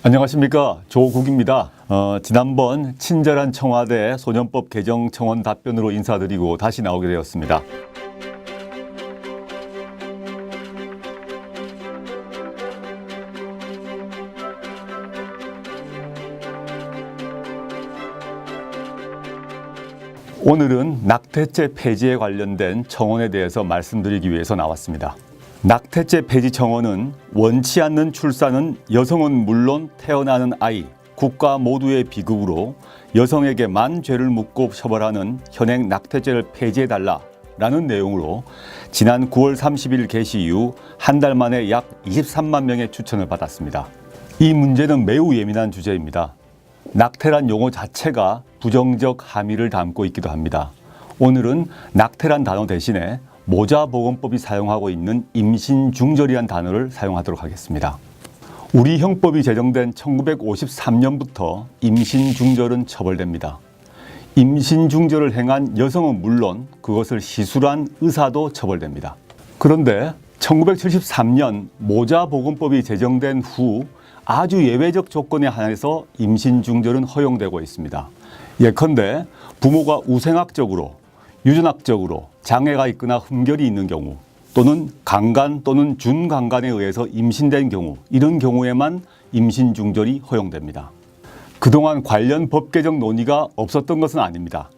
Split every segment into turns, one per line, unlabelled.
안녕하십니까, 조국입니다. 지난번 친절한 청와대 소년법 개정 청원 답변으로 인사드리고 다시 나오게 되었습니다. 오늘은 낙태죄 폐지에 관련된 청원에 대해서 말씀드리기 위해서 나왔습니다. 낙태죄 폐지 청원은 원치 않는 출산은 여성은 물론 태어나는 아이, 국가 모두의 비극으로 여성에게만 죄를 묻고 처벌하는 현행 낙태죄를 폐지해달라라는 내용으로 지난 9월 30일 게시 이후 한 달 만에 약 23만 명의 추천을 받았습니다. 이 문제는 매우 예민한 주제입니다. 낙태란 용어 자체가 부정적 함의를 담고 있기도 합니다. 오늘은 낙태란 단어 대신에 모자보건법이 사용하고 있는 임신중절이란 단어를 사용하도록 하겠습니다. 우리 형법이 제정된 1953년부터 임신중절은 처벌됩니다. 임신중절을 행한 여성은 물론 그것을 시술한 의사도 처벌됩니다. 그런데 1973년 모자보건법이 제정된 후 아주 예외적 조건에 한해서 임신중절은 허용되고 있습니다. 예컨대 부모가 우생학적으로, 유전학적으로 장애가 있거나 흠결이 있는 경우, 또는 강간 또는 준강간에 의해서 임신된 경우, 이런 경우에만 임신중절이 허용됩니다. 그동안 관련 법 개정 논의가 없었던 것은 아닙니다.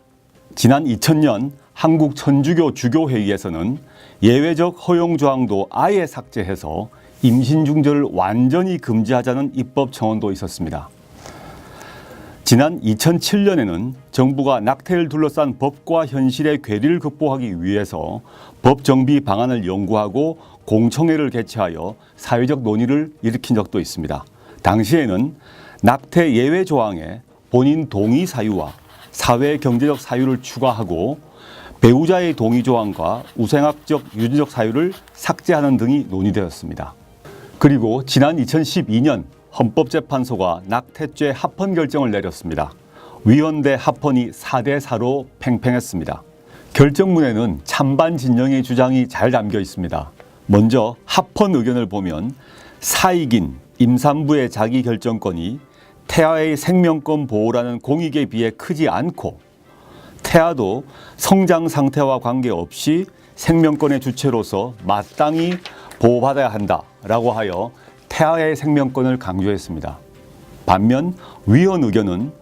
지난 2000년 한국 천주교 주교회의에서는 예외적 허용 조항도 아예 삭제해서 임신중절을 완전히 금지하자는 입법 청원도 있었습니다. 지난 2007년에는 정부가 낙태를 둘러싼 법과 현실의 괴리를 극복하기 위해서 법 정비 방안을 연구하고 공청회를 개최하여 사회적 논의를 일으킨 적도 있습니다. 당시에는 낙태 예외 조항에 본인 동의 사유와 사회 경제적 사유를 추가하고 배우자의 동의 조항과 우생학적 유전적 사유를 삭제하는 등이 논의되었습니다. 그리고 지난 2012년 헌법재판소가 낙태죄 합헌 결정을 내렸습니다. 위헌대 합헌이 4대4로 팽팽했습니다. 결정문에는 찬반 진영의 주장이 잘 담겨 있습니다. 먼저 합헌 의견을 보면 사익인 임산부의 자기결정권이 태아의 생명권 보호라는 공익에 비해 크지 않고 태아도 성장 상태와 관계없이 생명권의 주체로서 마땅히 보호받아야 한다라고 하여 태아의 생명권을 강조했습니다. 반면 위헌 의견은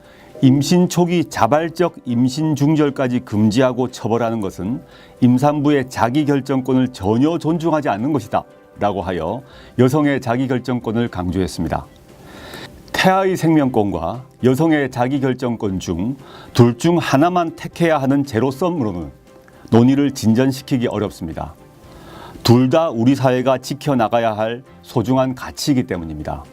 임신 초기 자발적 임신 중절까지 금지하고 처벌하는 것은 임산부의 자기결정권을 전혀 존중하지 않는 것이다 라고 하여 여성의 자기결정권을 강조했습니다. 태아의 생명권과 여성의 자기결정권 중 둘 중 하나만 택해야 하는 제로섬으로는 논의를 진전시키기 어렵습니다. 둘 다 우리 사회가 지켜나가야 할 소중한 가치이기 때문입니다.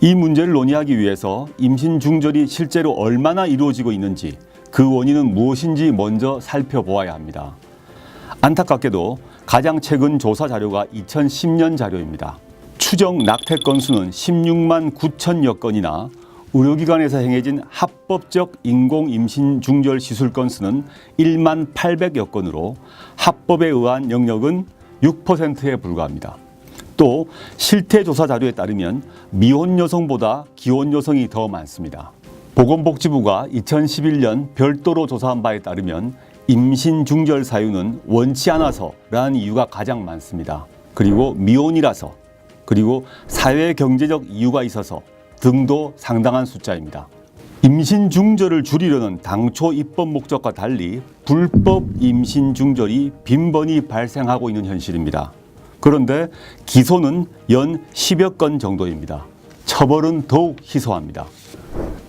이 문제를 논의하기 위해서 임신중절이 실제로 얼마나 이루어지고 있는지 그 원인은 무엇인지 먼저 살펴보아야 합니다. 안타깝게도 가장 최근 조사 자료가 2010년 자료입니다. 추정 낙태 건수는 16만 9천여 건이나 의료기관에서 행해진 합법적 인공임신중절 시술 건수는 1만 800여 건으로 합법에 의한 영역은 6%에 불과합니다. 또 실태조사 자료에 따르면 미혼 여성보다 기혼 여성이 더 많습니다. 보건복지부가 2011년 별도로 조사한 바에 따르면 임신 중절 사유는 원치 않아서라는 이유가 가장 많습니다. 그리고 미혼이라서, 그리고 사회 경제적 이유가 있어서 등도 상당한 숫자입니다. 임신 중절을 줄이려는 당초 입법 목적과 달리 불법 임신 중절이 빈번히 발생하고 있는 현실입니다. 그런데 기소는 연 10여 건 정도입니다. 처벌은 더욱 희소합니다.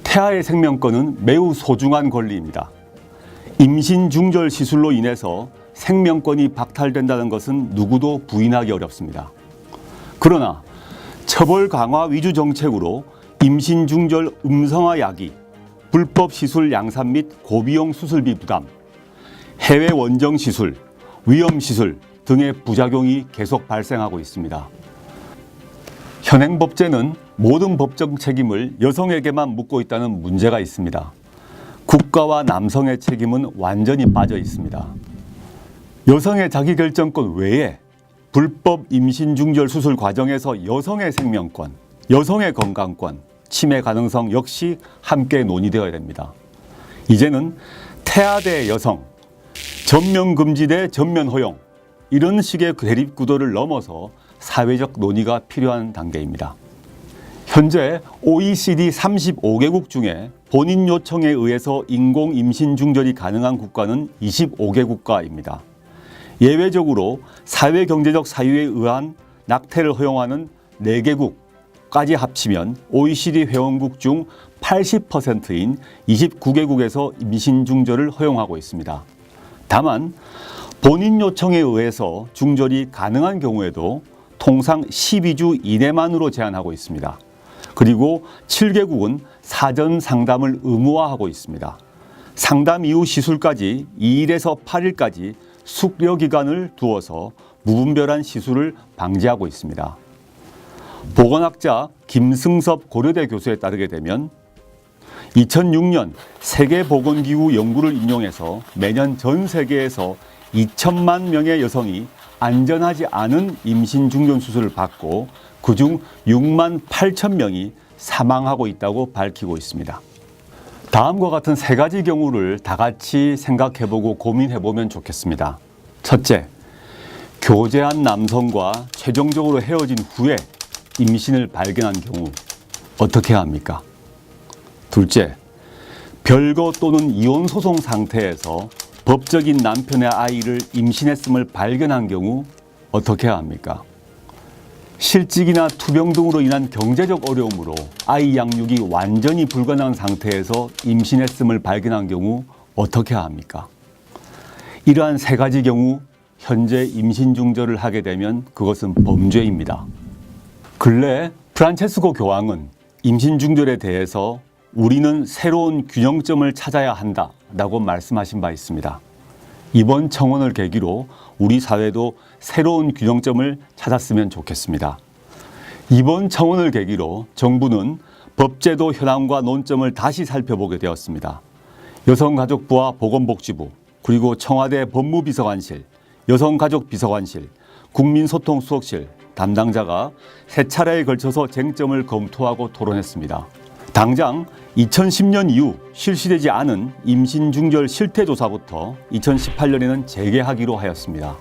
태아의 생명권은 매우 소중한 권리입니다. 임신 중절 시술로 인해서 생명권이 박탈된다는 것은 누구도 부인하기 어렵습니다. 그러나 처벌 강화 위주 정책으로 임신 중절 음성화 야기, 불법 시술 양산 및 고비용 수술비 부담, 해외 원정 시술, 위험 시술 등의 부작용이 계속 발생하고 있습니다. 현행 법제는 모든 법적 책임을 여성에게만 묻고 있다는 문제가 있습니다. 국가와 남성의 책임은 완전히 빠져 있습니다. 여성의 자기결정권 외에 불법 임신 중절 수술 과정에서 여성의 생명권, 여성의 건강권, 침해 가능성 역시 함께 논의되어야 됩니다. 이제는 태아 대 여성, 전면 금지 대 전면 허용, 이런 식의 대립 구도를 넘어서 사회적 논의가 필요한 단계입니다. 현재 OECD 35개국 중에 본인 요청에 의해서 인공 임신 중절이 가능한 국가는 25개국가입니다. 예외적으로 사회경제적 사유에 의한 낙태를 허용하는 4개국까지 합치면 OECD 회원국 중 80%인 29개국에서 임신 중절을 허용하고 있습니다. 다만 본인 요청에 의해서 중절이 가능한 경우에도 통상 12주 이내만으로 제한하고 있습니다. 그리고 7개국은 사전 상담을 의무화하고 있습니다. 상담 이후 시술까지 2일에서 8일까지 숙려 기간을 두어서 무분별한 시술을 방지하고 있습니다. 보건학자 김승섭 고려대 교수에 따르게 되면 2006년 세계보건기구 연구를 인용해서 매년 전 세계에서 2천만 명의 여성이 안전하지 않은 임신 중절 수술을 받고 그중 6만 8천 명이 사망하고 있다고 밝히고 있습니다. 다음과 같은 3가지 경우를 다 같이 생각해보고 고민해보면 좋겠습니다. 첫째, 교제한 남성과 최종적으로 헤어진 후에 임신을 발견한 경우 어떻게 해야 합니까? 둘째, 별거 또는 이혼 소송 상태에서 법적인 남편의 아이를 임신했음을 발견한 경우 어떻게 해야 합니까? 실직이나 투병 등으로 인한 경제적 어려움으로 아이 양육이 완전히 불가능한 상태에서 임신했음을 발견한 경우 어떻게 해야 합니까? 이러한 3가지 경우 현재 임신 중절을 하게 되면 그것은 범죄입니다. 근래 프란체스코 교황은 임신 중절에 대해서 우리는 새로운 균형점을 찾아야 한다라고 말씀하신 바 있습니다. 이번 청원을 계기로 우리 사회도 새로운 균형점을 찾았으면 좋겠습니다. 이번 청원을 계기로 정부는 법제도 현황과 논점을 다시 살펴보게 되었습니다. 여성가족부와 보건복지부, 그리고 청와대 법무비서관실, 여성가족비서관실, 국민소통수석실 담당자가 3차례에 걸쳐서 쟁점을 검토하고 토론했습니다. 당장 2010년 이후 실시되지 않은 임신 중절 실태조사부터 2018년에는 재개하기로 하였습니다.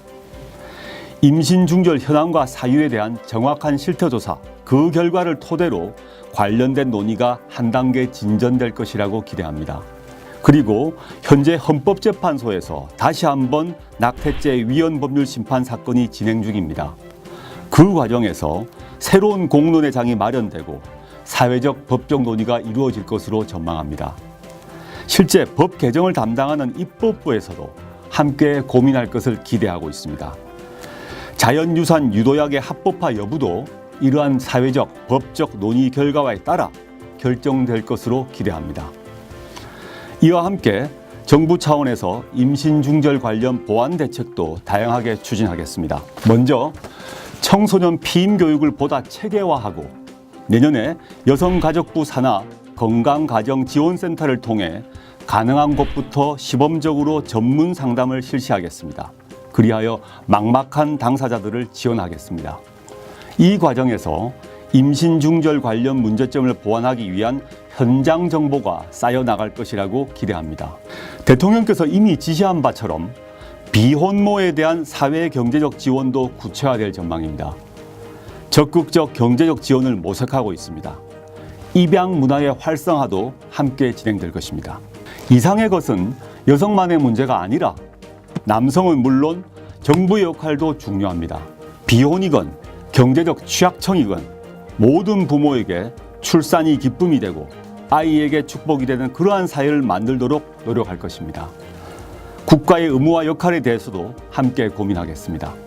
임신 중절 현황과 사유에 대한 정확한 실태조사, 그 결과를 토대로 관련된 논의가 한 단계 진전될 것이라고 기대합니다. 그리고 현재 헌법재판소에서 다시 한번 낙태죄 위헌 법률 심판 사건이 진행 중입니다. 그 과정에서 새로운 공론의 장이 마련되고 사회적 법적 논의가 이루어질 것으로 전망합니다. 실제 법 개정을 담당하는 입법부에서도 함께 고민할 것을 기대하고 있습니다. 자연유산 유도약의 합법화 여부도 이러한 사회적, 법적 논의 결과에 따라 결정될 것으로 기대합니다. 이와 함께 정부 차원에서 임신 중절 관련 보완 대책도 다양하게 추진하겠습니다. 먼저 청소년 피임 교육을 보다 체계화하고 내년에 여성가족부 산하 건강가정지원센터를 통해 가능한 곳부터 시범적으로 전문 상담을 실시하겠습니다. 그리하여 막막한 당사자들을 지원하겠습니다. 이 과정에서 임신 중절 관련 문제점을 보완하기 위한 현장 정보가 쌓여 나갈 것이라고 기대합니다. 대통령께서 이미 지시한 바처럼 비혼모에 대한 사회 경제적 지원도 구체화될 전망입니다. 적극적 경제적 지원을 모색하고 있습니다. 입양 문화의 활성화도 함께 진행될 것입니다. 이상의 것은 여성만의 문제가 아니라 남성은 물론 정부의 역할도 중요합니다. 비혼이건 경제적 취약청이건 모든 부모에게 출산이 기쁨이 되고 아이에게 축복이 되는 그러한 사회를 만들도록 노력할 것입니다. 국가의 의무와 역할에 대해서도 함께 고민하겠습니다.